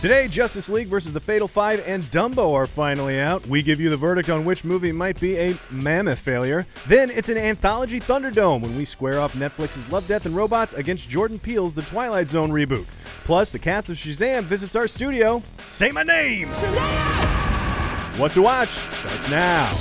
Today, Justice League versus the Fatal Five and Dumbo are finally out. We give you the verdict on which movie might be a mammoth failure. Then it's an anthology Thunderdome when we square off Netflix's Love, Death, and Robots against Jordan Peele's The Twilight Zone reboot. Plus, the cast of Shazam visits our studio. Say my name! Shazam! What to watch starts now.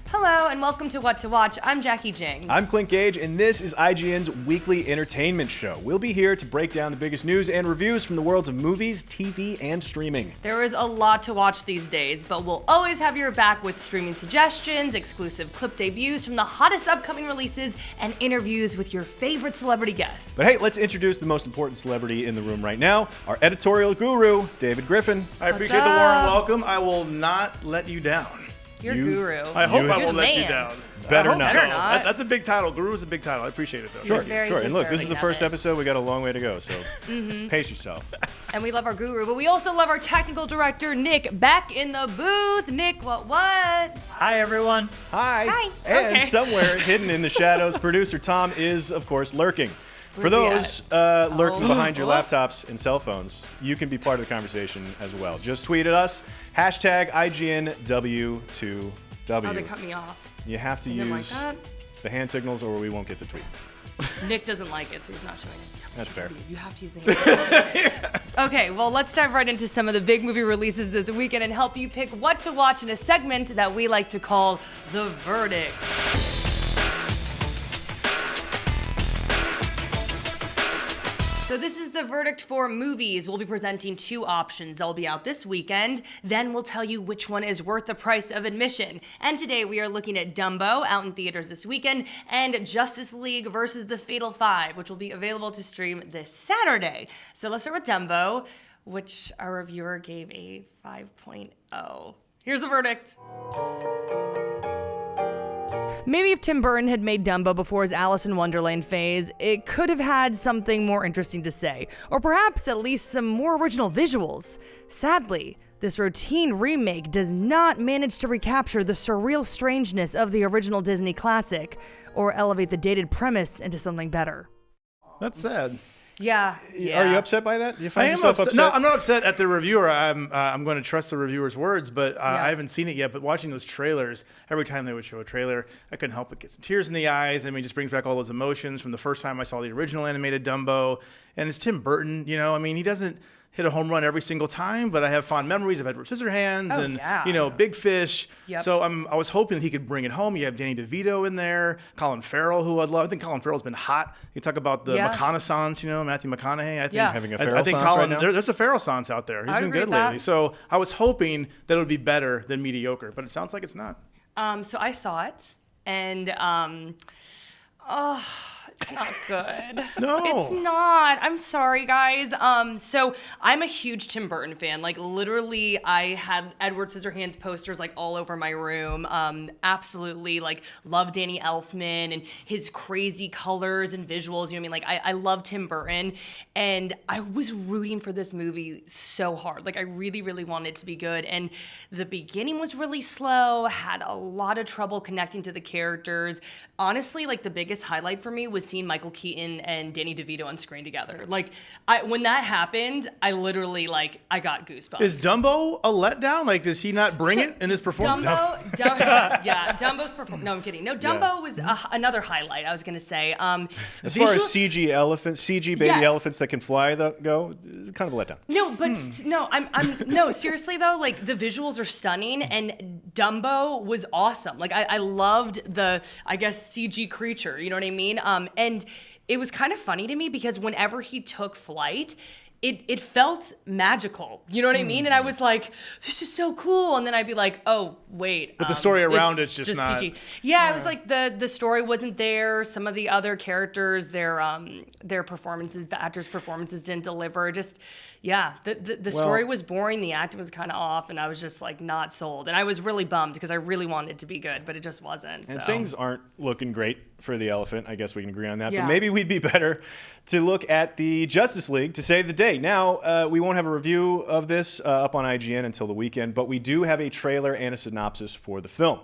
Hello and welcome to What to Watch. I'm Jackie Jing. I'm Clint Gage, and this is IGN's weekly entertainment show. We'll be here to break down the biggest news and reviews from the worlds of movies, TV, and streaming. There is a lot to watch these days, but we'll always have your back with streaming suggestions, exclusive clip debuts from the hottest upcoming releases, and interviews with your favorite celebrity guests. But hey, let's introduce the most important celebrity in the room right now, our editorial guru, David Griffin. I appreciate the warm welcome. I will not let you down. You're guru. I hope I You're won't the let you man. down. Better I hope not. so. Better not. That's a big title. Guru is a big title. I appreciate it, though. Sure, very sure. And look, this is the deserving first of it. episode. We got a long way to go, so pace yourself. And we love our guru, but we also love our technical director, Nick, back in the booth. Nick, what? Hi, everyone. Hi. Hi. And Okay. somewhere hidden in the shadows, producer Tom is, of course, lurking. For Where's he those lurking Oh. behind your Oh. laptops and cell phones, you can be part of the conversation as well. Just tweet at us, hashtag IGNW2W. Oh, they cut me off. You have to You didn't like use that? the hand signals or we won't get the tweet. Nick doesn't like it, so he's not showing it. That's fair. You have to use the hand. Okay, well, let's dive right into some of the big movie releases this weekend and help you pick what to watch in a segment that we like to call The Verdict. So this is the verdict for movies. We'll be presenting two options. They'll be out this weekend. Then we'll tell you which one is worth the price of admission. And today we are looking at Dumbo, out in theaters this weekend, and Justice League versus the Fatal Five, which will be available to stream this Saturday. So let's start with Dumbo, which our reviewer gave a 5.0. Here's the verdict. Maybe if Tim Burton had made Dumbo before his Alice in Wonderland phase, it could have had something more interesting to say, or perhaps at least some more original visuals. Sadly, this routine remake does not manage to recapture the surreal strangeness of the original Disney classic, or elevate the dated premise into something better. That's sad. Yeah. Are you upset by that? Do you I find am yourself upset. upset? No, I'm not upset at the reviewer. I'm going to trust the reviewer's words, but Yeah. I haven't seen it yet. But watching those trailers, every time they would show a trailer, I couldn't help but get some tears in the eyes. I mean, it just brings back all those emotions from the first time I saw the original animated Dumbo. And it's Tim Burton, you know. I mean, he doesn't hit a home run every single time, but I have fond memories of Edward Scissorhands and yeah. you know, Big Fish. Yep. So I was hoping that he could bring it home. You have Danny DeVito in there, Colin Farrell, who I'd love. I think Colin Farrell's been hot. You talk about the Yeah. McConaissance, you know, Matthew McConaughey. I think Yeah. Having a I Farrell think sans Colin, right now? there's a Farrell sans out there. He's I'd been agree good with that. lately. So I was hoping that it would be better than mediocre, but it sounds like it's not. So I saw it, and it's not good. No. It's not. I'm sorry, guys. So I'm a huge Tim Burton fan. Like, literally, I had Edward Scissorhands posters, like, all over my room. Absolutely, like, love Danny Elfman and his crazy colors and visuals. You know what I mean? Like, I love Tim Burton. And I was rooting for this movie so hard. Like, I really, really wanted it to be good. And the beginning was really slow, had a lot of trouble connecting to the characters. Honestly, like, the biggest highlight for me was seeing Michael Keaton and Danny DeVito on screen together. Like, when that happened, I literally, like, I got goosebumps. Is Dumbo a letdown? Like, does he not bring it in his performance? Dumbo's performance. No, I'm kidding. No, Dumbo was another highlight, I was going to say. As far as CG baby Yes. elephants that can fly go, it's kind of a letdown. No, but no, seriously though, like, the visuals are stunning and Dumbo was awesome. Like, I loved the, I guess, CG creature, you know what I mean? And it was kind of funny to me because whenever he took flight, it felt magical, you know what I mean? And I was like, this is so cool. And then I'd be like, oh, wait. But the story around it's just not- CG. Yeah, it was like the story wasn't there. Some of the other characters, their performances, the actors' performances didn't deliver. Just, yeah, the story was boring. The acting was kind of off. And I was just like not sold. And I was really bummed because I really wanted it to be good, but it just wasn't. And so. things aren't looking great for the elephant. I guess we can agree on that. Yeah. But maybe we'd be better to look at the Justice League to save the day. Now, we won't have a review of this up on IGN until the weekend, but we do have a trailer and a synopsis for the film.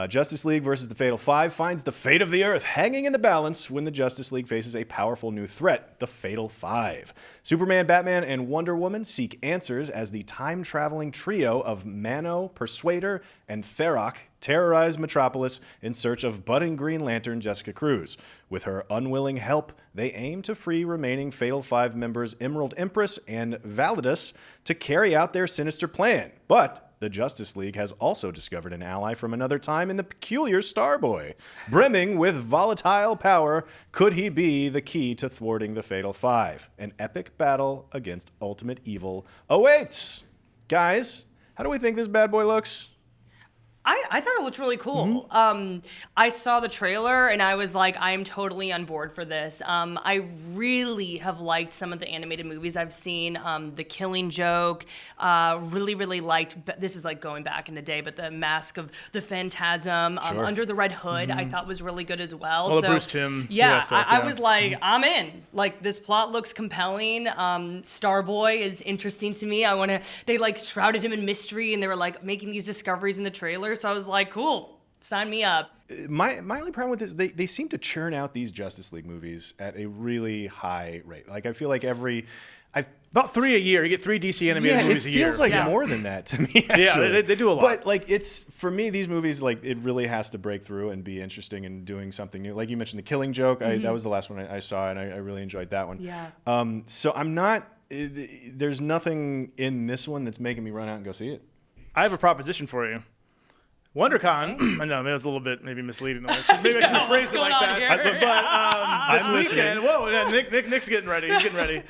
Justice League versus the Fatal Five finds the fate of the Earth hanging in the balance when the Justice League faces a powerful new threat, the Fatal Five. Superman, Batman, and Wonder Woman seek answers as the time-traveling trio of Mano, Persuader, and Tharok terrorize Metropolis in search of budding Green Lantern Jessica Cruz. With her unwilling help, they aim to free remaining Fatal Five members Emerald Empress and Validus to carry out their sinister plan. But the Justice League has also discovered an ally from another time in the peculiar Starboy. Brimming with volatile power, could he be the key to thwarting the Fatal Five? An epic battle against ultimate evil awaits. Guys, how do we think this bad boy looks? I thought it looked really cool. I saw the trailer and I was like, I'm totally on board for this. I really have liked some of the animated movies I've seen. The Killing Joke, really liked, this is like going back in the day, but the Mask of the Phantasm, Sure. Under the Red Hood, I thought was really good as well. All the Bruce Timm stuff, I yeah. was like, I'm in. Like, this plot looks compelling. Starboy is interesting to me. They like shrouded him in mystery and they were like making these discoveries in the trailer. So I was like, cool, sign me up. My only problem with this, they seem to churn out these Justice League movies at a really high rate. Like, I feel like About 3 a year. You get 3 DC animated movies a year. It feels like more than that to me, actually. Yeah, they do a lot. But, like, for me, these movies, like, it really has to break through and be interesting and doing something new. Like you mentioned, The Killing Joke. That was the last one I saw, and I really enjoyed that one. Yeah. So I'm not, there's nothing in this one that's making me run out and go see it. I have a proposition for you. WonderCon, I know, maybe it's a little bit maybe misleading. Maybe I should have phrased it like that. But this weekend, Nick's getting ready. He's getting ready.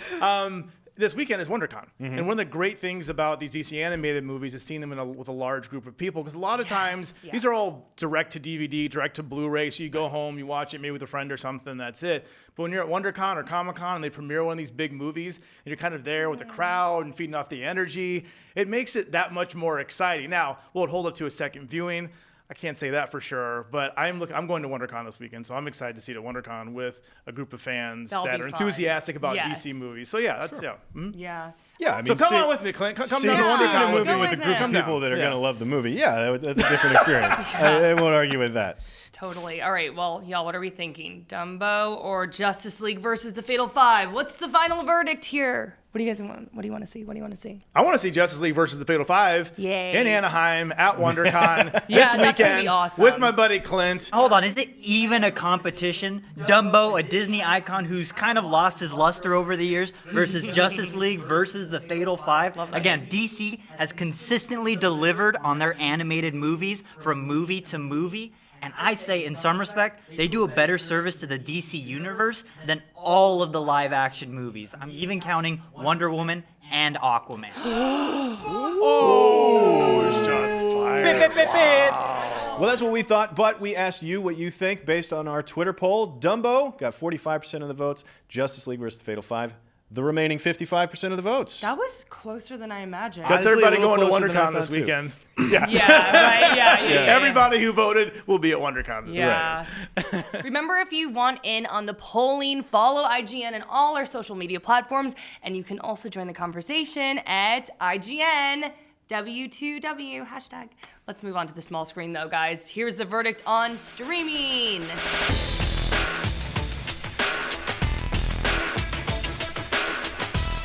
This weekend is WonderCon. And one of the great things about these DC animated movies is seeing them with a large group of people. Because a lot of times, these are all direct to DVD, direct to Blu-ray. So you go home, you watch it maybe with a friend or something, that's it. But when you're at WonderCon or Comic-Con and they premiere one of these big movies, and you're kind of there with the crowd and feeding off the energy, it makes it that much more exciting. Now, will it hold up to a second viewing? I can't say that for sure, but I'm going to WonderCon this weekend, so I'm excited to see it at WonderCon with a group of fans that are enthusiastic about DC movies. So yeah, that's Yeah. Yeah, I mean, so come on with me, Clint. Come down to seeing WonderCon a movie with a group of people that are going to love the movie. Yeah, that's a different experience. I won't argue with that. Totally. All right. Well, y'all, what are we thinking? Dumbo or Justice League versus the Fatal Five? What's the final verdict here? What do you guys want? What do you want to see? What do you want to see? I want to see Justice League versus the Fatal Five in Anaheim at WonderCon this that's gonna be weekend awesome. with my buddy Clint. Hold on, is it even a competition? Dumbo, a Disney icon who's kind of lost his luster over the years, versus Justice League versus the Fatal Five. Again, DC has consistently delivered on their animated movies from movie to movie. And I'd say, in some respect, they do a better service to the DC universe than all of the live-action movies. I'm even counting Wonder Woman and Aquaman. Oh, shots fired. Well, that's what we thought, but we asked you what you think based on our Twitter poll. Dumbo got 45% of the votes. Justice League versus the Fatal Five, the remaining 55% of the votes. That was closer than I imagined. That's Honestly, everybody a little going to closer than I WonderCon this thought, too. weekend. Yeah. Everybody who voted will be at WonderCon this weekend. Remember, if you want in on the polling, follow IGN and all our social media platforms, and you can also join the conversation at IGN W2W hashtag. Let's move on to the small screen, though, guys. Here's the verdict on streaming.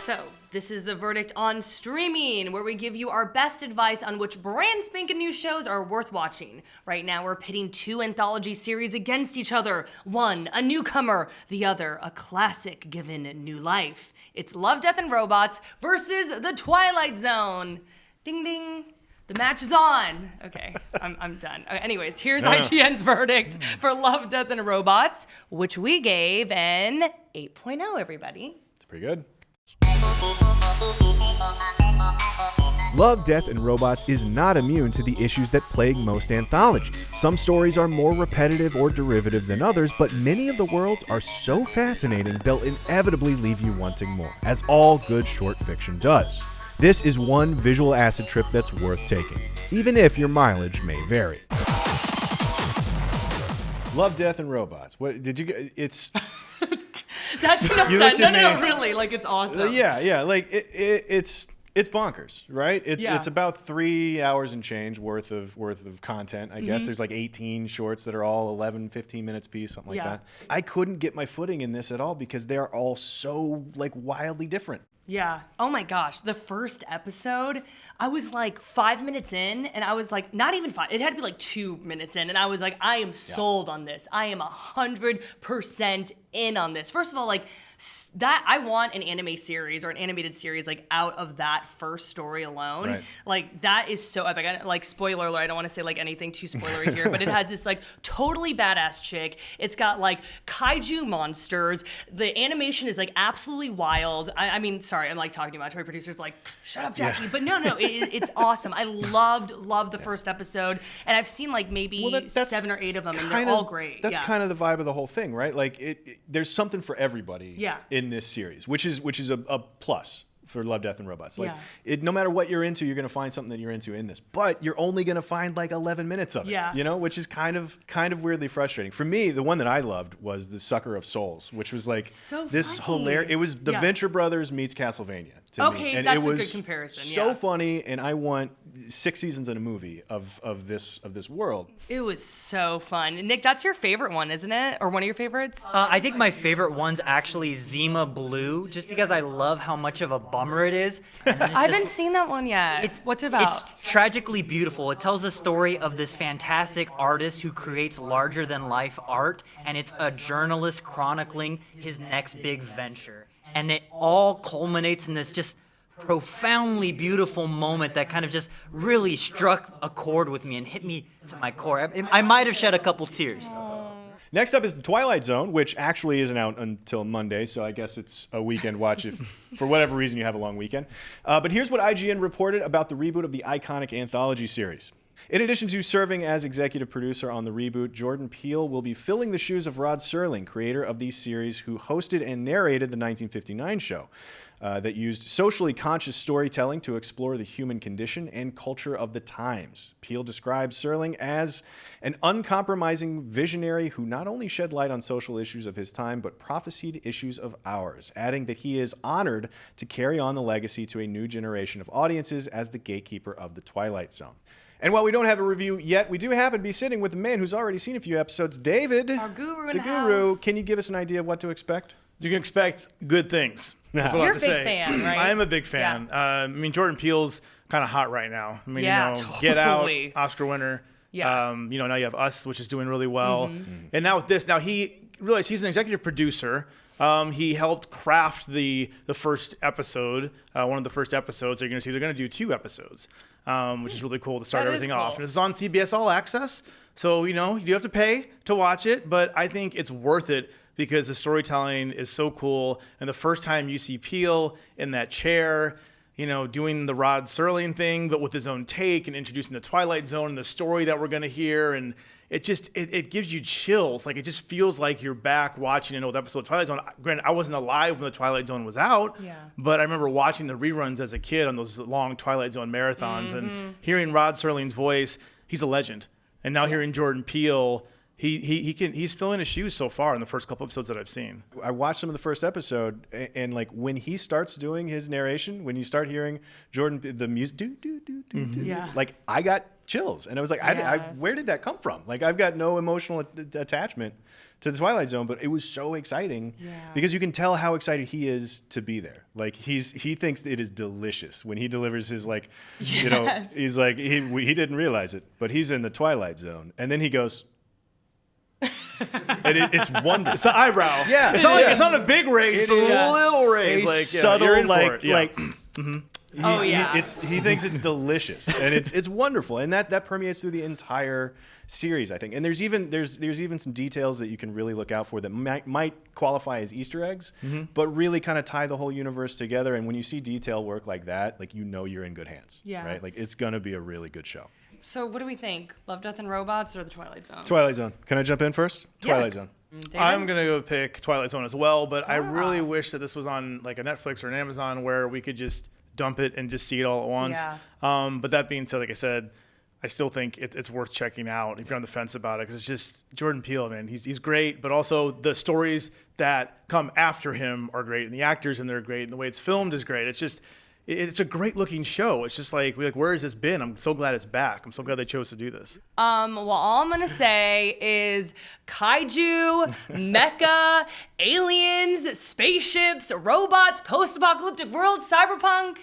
So, this is the verdict on streaming, where we give you our best advice on which brand spanking new shows are worth watching. Right now, we're pitting 2 anthology series against each other. One, a newcomer, the other, a classic given new life. It's Love, Death, and Robots versus The Twilight Zone. Ding, ding. The match is on. Okay, I'm done. Anyways, here's IGN's verdict for Love, Death, and Robots, which we gave an 8.0, everybody. It's pretty good. Love, Death, and Robots is not immune to the issues that plague most anthologies. Some stories are more repetitive or derivative than others, but many of the worlds are so fascinating they'll inevitably leave you wanting more, as all good short fiction does. This is one visual acid trip that's worth taking, even if your mileage may vary. Love, Death, and Robots. What did you? It's. That's enough You said. looked at No, me. really, like it's awesome. Yeah. Like it's It's bonkers, right? Yeah. It's about 3 hours and change worth of content, I guess. There's like 18 shorts that are all 11, 15 minutes piece, something like Yeah. that. I couldn't get my footing in this at all because they are all so like wildly different. Yeah. Oh my gosh. The first episode, I was like 5 minutes in, and I was like, not even 5. It had to be like 2 minutes in, and I was like, I am sold on this. I am 100% in on this. First of all, like that, I want an anime series or an animated series like out of that first story alone. Right. Like that is so epic. Like spoiler alert, I don't want to say like anything too spoilery here, but it has this like totally badass chick. It's got like kaiju monsters. The animation is like absolutely wild. I mean, sorry, I'm like talking about my producer's like, shut up, Jackie. Yeah. But no, it's awesome. I loved the first episode, and I've seen like maybe That's 7 or 8 of them, and kind they're of- all great. That's Yeah. kind of the vibe of the whole thing, right? Like there's something for everybody Yeah. in this series, which is a plus for Love, Death, and Robots. Like Yeah. no matter what you're into, you're going to find something that you're into in this, but you're only going to find like 11 minutes of it, Yeah. you know, which is kind of weirdly frustrating. For me, the one that I loved was The Sucker of Souls, which was like So this funny. hilarious. It was the Yeah. Venture Brothers meets Castlevania. To Okay, me. And that's it a was good comparison, So yeah. funny, and I want 6 seasons in a movie of this world. It was so fun. Nick, that's your favorite one, isn't it? Or one of your favorites? I think my favorite one's actually Zima Blue, just because I love how much of a bummer it is. And then it's I just- haven't seen that one yet. What's it It's about? tragically beautiful. It tells the story of this fantastic artist who creates larger than life art, and it's a journalist chronicling his next big venture. And it all culminates in this just profoundly beautiful moment that kind of just really struck a chord with me and hit me to my core. I might have shed a couple tears. Next up is the Twilight Zone, which actually isn't out until Monday, so I guess it's a weekend watch if, for whatever reason, you have a long weekend. But here's what IGN reported about the reboot of the iconic anthology series. In addition to serving as executive producer on the reboot, Jordan Peele will be filling the shoes of Rod Serling, creator of the series, who hosted and narrated the 1959 show that used socially conscious storytelling to explore the human condition and culture of the times. Peele describes Serling as an uncompromising visionary who not only shed light on social issues of his time, but prophesied issues of ours, adding that he is honored to carry on the legacy to a new generation of audiences as the gatekeeper of the Twilight Zone. And while we don't have a review yet, we do happen to be sitting with a man who's already seen a few episodes. David, Our guru in the the guru, house. can you give us an idea of what to expect? You can expect good things. That's what I You're have a to big say. fan, right? I am a big fan. Yeah. I mean, Jordan Peele's kind of hot right now. I mean, Yeah, Get Out, totally. Oscar winner. Yeah. Now you have Us, which is doing really well. And now with this, now he realized he's an executive producer. He helped craft the first episode, one of the first episodes. You're going to see they're going to do 2 episodes, which is really cool to start That is everything off. cool. And it's on CBS All Access, so you do have to pay to watch it, but I think it's worth it because the storytelling is so cool. And the first time you see Peele in that chair, doing the Rod Serling thing, but with his own take and introducing the Twilight Zone and the story that we're going to hear, and it just it gives you chills. Like, it just feels like you're back watching an old episode of Twilight Zone. Granted, I wasn't alive when the Twilight Zone was out, but I remember watching the reruns as a kid on those long Twilight Zone marathons and hearing Rod Serling's voice. He's a legend. And now hearing Jordan Peele, he's filling his shoes so far in the first couple episodes that I've seen. I watched some of the first episode, and like when he starts doing his narration, when you start hearing Jordan, the music, Yeah. like I got chills, and I was like, Yes. where did that come from? Like, I've got no emotional attachment to the Twilight Zone, but it was so exciting because you can tell how excited he is to be there. Like, he thinks it is delicious when he delivers his, like, he's like, he didn't realize it, but he's in the Twilight Zone, and then he goes. And it's wonderful. It's an eyebrow. Yeah. It's not like it's not a big raise. It's a is little raise. a Like, subtle, you're in for like, it. Yeah. like. Oh, yeah. He thinks it's delicious, and it's wonderful, and that permeates through the entire series, I think. And there's even some details that you can really look out for that might qualify as Easter eggs, but really kind of tie the whole universe together. And when you see detail work like that, like, you're in good hands. Yeah. Right. Like, it's gonna be a really good show. So what do we think? Love, Death, and Robots or the Twilight Zone? Twilight Zone. Can I jump in first? Yeah. Twilight Zone. David? I'm gonna go pick Twilight Zone as well, but I really wish that this was on like a Netflix or an Amazon where we could just dump it and just see it all at once. Yeah. But that being said, like I said, I still think it's worth checking out if you're on the fence about it, because it's just Jordan Peele, man. He's great, but also the stories that come after him are great, and the actors in there are great, and the way it's filmed is great. It's just it's a great looking show. It's just like, where has this been? I'm so glad it's back. I'm so glad they chose to do this. Well, all I'm gonna say is kaiju, mecha, aliens, spaceships, robots, post-apocalyptic world, cyberpunk.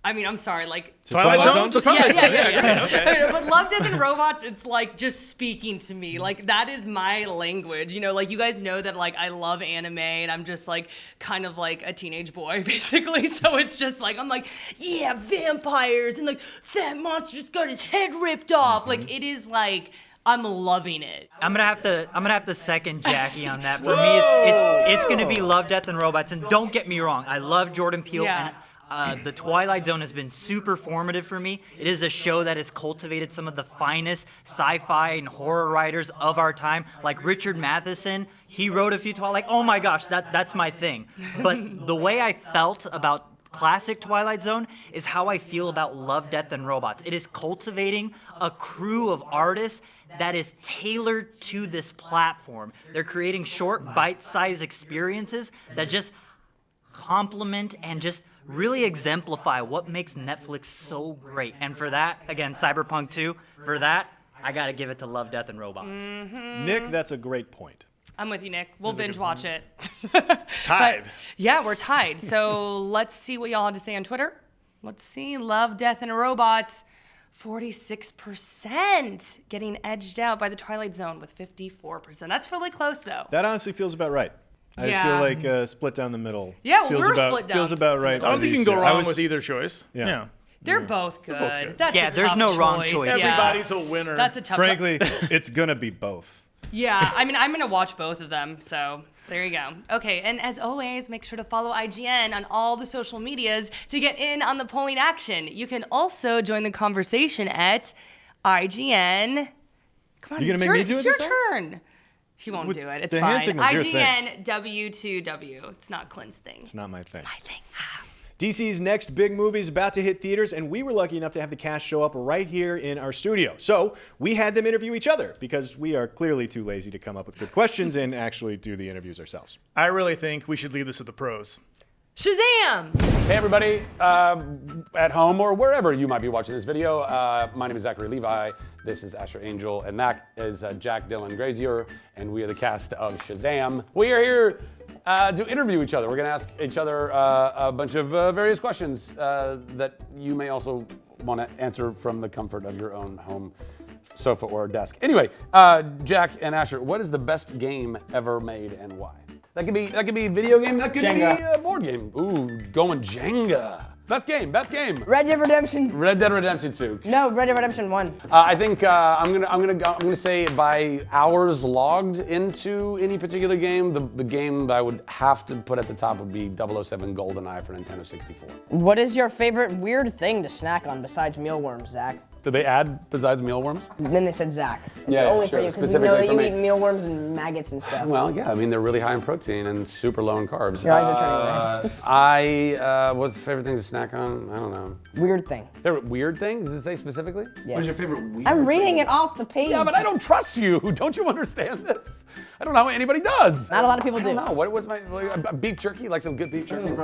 I mean, I'm sorry, like Twilight Zone? So Twilight Zone, yeah. okay. But Love, Death, and Robots, it's like just speaking to me. Like that is my language. You know, like you guys know that like I love anime and I'm just like kind of like a teenage boy basically. So it's just like I'm like, yeah, vampires and like that monster just got his head ripped off. Like it is like I'm loving it. I'm gonna have to second Jackie on that. For me, it's gonna be Love, Death, and Robots. And don't get me wrong, I love Jordan Peele. Yeah. And the Twilight Zone has been super formative for me. It is a show that has cultivated some of the finest sci-fi and horror writers of our time, like Richard Matheson. He wrote a few Twilight. Oh my gosh, that's my thing. But the way I felt about classic Twilight Zone is how I feel about Love, Death, and Robots. It is cultivating a crew of artists that is tailored to this platform. They're creating short, bite-sized experiences that just complement and just really exemplify what makes Netflix so great. And for that, again, Cyberpunk 2, for that, I gotta give it to Love, Death, and Robots. Nick, that's a great point. I'm with you, Nick. We'll binge watch it. Tied. Yeah, we're tied. So let's see what y'all had to say on Twitter. Let's see. Love, Death, and Robots. 46% getting edged out by the Twilight Zone with 54%. That's really close, though. That honestly feels about right. I Yeah. feel like split down the middle. Yeah, well, feels we're about, split down. Feels about right. I don't think you can go wrong with either choice. Yeah. They're both good. both good. That's Yeah, a there's tough no wrong choice. choice. Yeah. Everybody's a winner. That's a tough Frankly, it's gonna be both. Yeah, I mean, I'm going to watch both of them, so there you go. Okay, and as always, make sure to follow IGN on all the social medias to get in on the polling action. You can also join the conversation at IGN. Come on, You gonna it's make me do it It's this your time? turn. He won't With do it. It's the fine. hand signal's your thing. IGN W2W. It's not Clint's thing. It's not my thing. My thing. DC's next big movie is about to hit theaters, and we were lucky enough to have the cast show up right here in our studio. So we had them interview each other because we are clearly too lazy to come up with good questions and actually do the interviews ourselves. I really think we should leave this with the pros. Shazam! Hey everybody, at home or wherever you might be watching this video, my name is Zachary Levi, this is Asher Angel, and that is Jack Dylan Grazier, and we are the cast of Shazam. We are here to interview each other. We're gonna ask each other a bunch of various questions that you may also want to answer from the comfort of your own home sofa or desk. Anyway, Jack and Asher, what is the best game ever made and why? That could be a video game. That could be a board game. Ooh, going Jenga. Best game. Red Dead Redemption. Red Dead Redemption 2. No, Red Dead Redemption 1. I think I'm gonna say by hours logged into any particular game, the game that I would have to put at the top would be 007 GoldenEye for Nintendo 64. What is your favorite weird thing to snack on besides mealworms, Zach? Did they add besides mealworms? Then they said Zach. It's Yeah, only sure, for you because we know specifically that for you me. eat mealworms and maggots and stuff. Well, yeah, I mean they're really high in protein and super low in carbs. Your eyes are turning red. What's the favorite thing to snack on? I don't know. Weird thing. Favorite weird thing? Does it say specifically? Yes. What is your favorite weird I'm reading it off the page. Yeah, but I don't trust you. Don't you understand this? I don't know how anybody does. Not a lot of people I do. don't know. What was my beef jerky? Like some good beef jerky?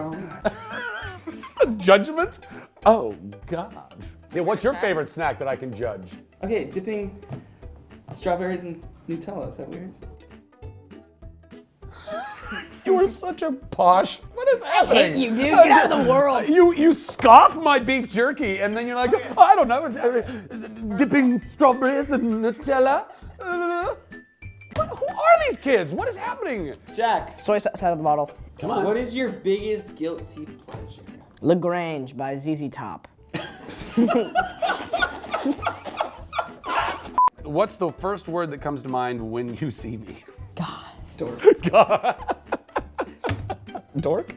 Judgment? Oh God. Yeah, what's your favorite snack that I can judge? Okay, dipping strawberries in Nutella, is that weird? You are such a posh. What is I happening? hate you, dude. Get out of the world. You scoff my beef jerky, and then you're like, oh, I don't know, dipping strawberries in Nutella. Who are these kids? What is happening? Jack, Soy sauce out of the bottle. Come on. what is your biggest guilty pleasure? LaGrange by ZZ Top. What's the first word that comes to mind when you see me? God. God. Dork?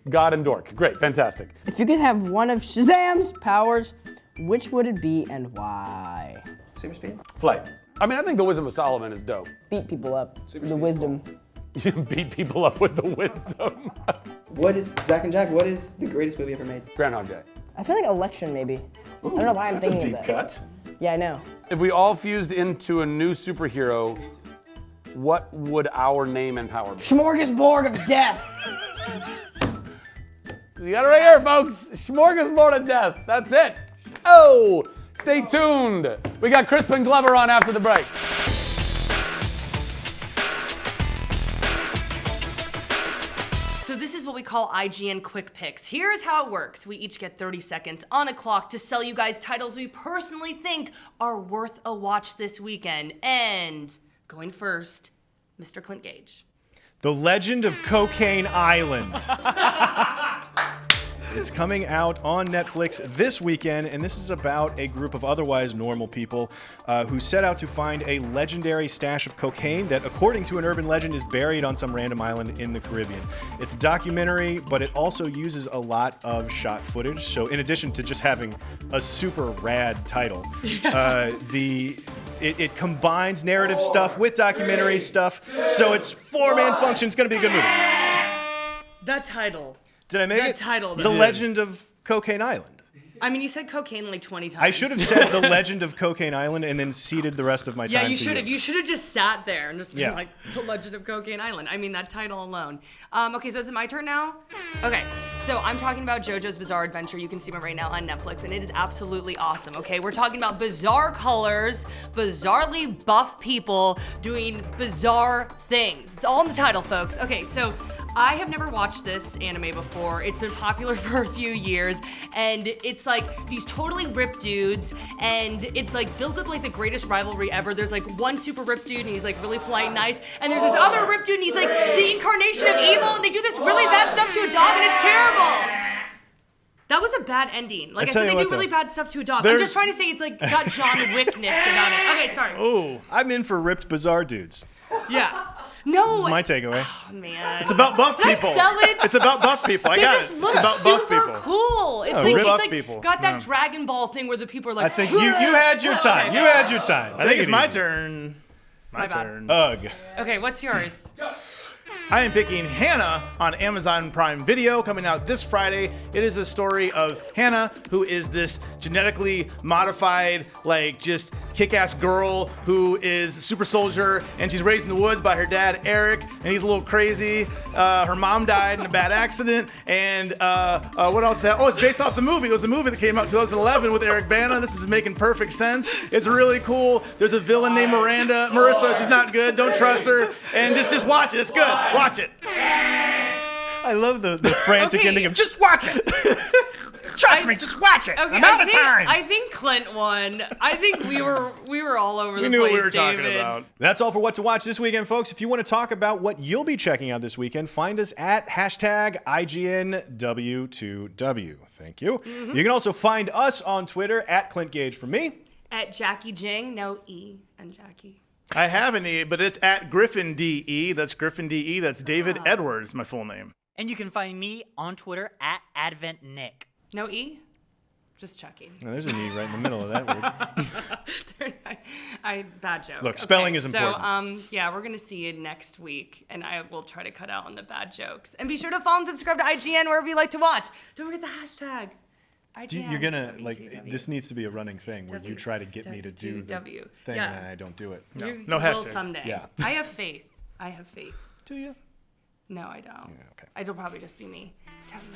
God and dork. Great, fantastic. If you could have one of Shazam's powers, which would it be and why? Super speed? Flight. I mean, I think the wisdom of Solomon is dope. Beat people up. Super The speed wisdom. You beat people up with the wisdom. What is, Zach and Jack, what is the greatest movie ever made? Groundhog Day. I feel like Election, maybe. I don't know why I'm That's a thinking deep of that. cut. Yeah, I know. If we all fused into a new superhero, what would our name and power be? Smorgasbord of death. You got it right here, folks. Smorgasbord of death. That's it. Oh, stay tuned. We got Crispin Glover on after the break. So this is what we call IGN Quick Picks. Here's how it works. We each get 30 seconds on a clock to sell you guys titles we personally think are worth a watch this weekend. And going first, Mr. Clint Gage. The Legend of Cocaine Island. It's coming out on Netflix this weekend, and this is about a group of otherwise normal people who set out to find a legendary stash of cocaine that, according to an urban legend, is buried on some random island in the Caribbean. It's a documentary, but it also uses a lot of shot footage. So in addition to just having a super rad title, it combines narrative stuff with documentary stuff. So it's four-man function. It's going to be a good movie. That title. Did I make that it? title. The Legend of Cocaine Island. I mean, you said cocaine like 20 times. I should have said The Legend of Cocaine Island and then ceded the rest of my time Yeah, to you should have. You should have just sat there and just been Yeah. like, The Legend of Cocaine Island. I mean, that title alone. Okay, so is it my turn now? Okay, so I'm talking about JoJo's Bizarre Adventure. You can see it right now on Netflix, and it is absolutely awesome, okay? We're talking about bizarre colors, bizarrely buff people doing bizarre things. It's all in the title, folks. Okay, so I have never watched this anime before. It's been popular for a few years, and it's like these totally ripped dudes, and it's like built up like the greatest rivalry ever. There's like one super ripped dude, and he's like really polite and nice, and there's this other ripped dude, and he's like the incarnation of evil, and they do this really bad stuff to a dog, and it's terrible. That was a bad ending. Like I said, they do really bad stuff to a dog. I'm just trying to say it's like got John Wickness about it. Okay, sorry. Oh, I'm in for ripped bizarre dudes. Yeah. No. That's my takeaway. Oh, man. It's about buff Did people. I sell it? It's about buff people. I They got just it. look It's about buff super people. cool. It's Oh, like ripped it's buff like people. got that Dragon Ball thing where the people are like. I think you had your time. You had your time. I think it's my turn. My bad. turn. Ugh. Okay, what's yours? I am picking Hannah on Amazon Prime Video, coming out this Friday. It is a story of Hannah, who is this genetically modified, like just kick-ass girl who is a super soldier, and she's raised in the woods by her dad, Eric, and he's a little crazy. Her mom died in a bad accident, and what else is that? Oh, it's based off the movie. It was a movie that came out in 2011 with Eric Bana. This is making perfect sense. It's really cool. There's a villain named Marissa. She's not good. Don't trust her. And just watch it. It's good. Watch it. I love the frantic Okay. ending of just watch it. Trust me, just watch it. Okay, I'm out of time. I think Clint won. I think we were all over the We knew place, what we were David. talking about. That's all for What to Watch this weekend, folks. If you want to talk about what you'll be checking out this weekend, find us at #IGNW2W. Thank you. You can also find us on Twitter at Clint Gage for me. At Jackie Jing, no E and Jackie. I have an E, but it's at Griffin DE. That's Griffin DE. That's David Edwards, my full name. And you can find me on Twitter at AdventNick. No E? Just checking. Oh, there's an E right in the middle of that word. Bad joke. Look, spelling is important. So, yeah, we're going to see you next week, and I will try to cut out on the bad jokes. And be sure to follow and subscribe to IGN wherever you like to watch. Don't forget the hashtag. IGN. You're gonna WTW. this needs to be a running thing where you try to get me to do the WTW. thing Yeah. and I don't do it. No You no will hashtag. someday. Yeah. I have faith. I have faith. Do you? No, I don't. okay. It'll probably just be me. Tell me.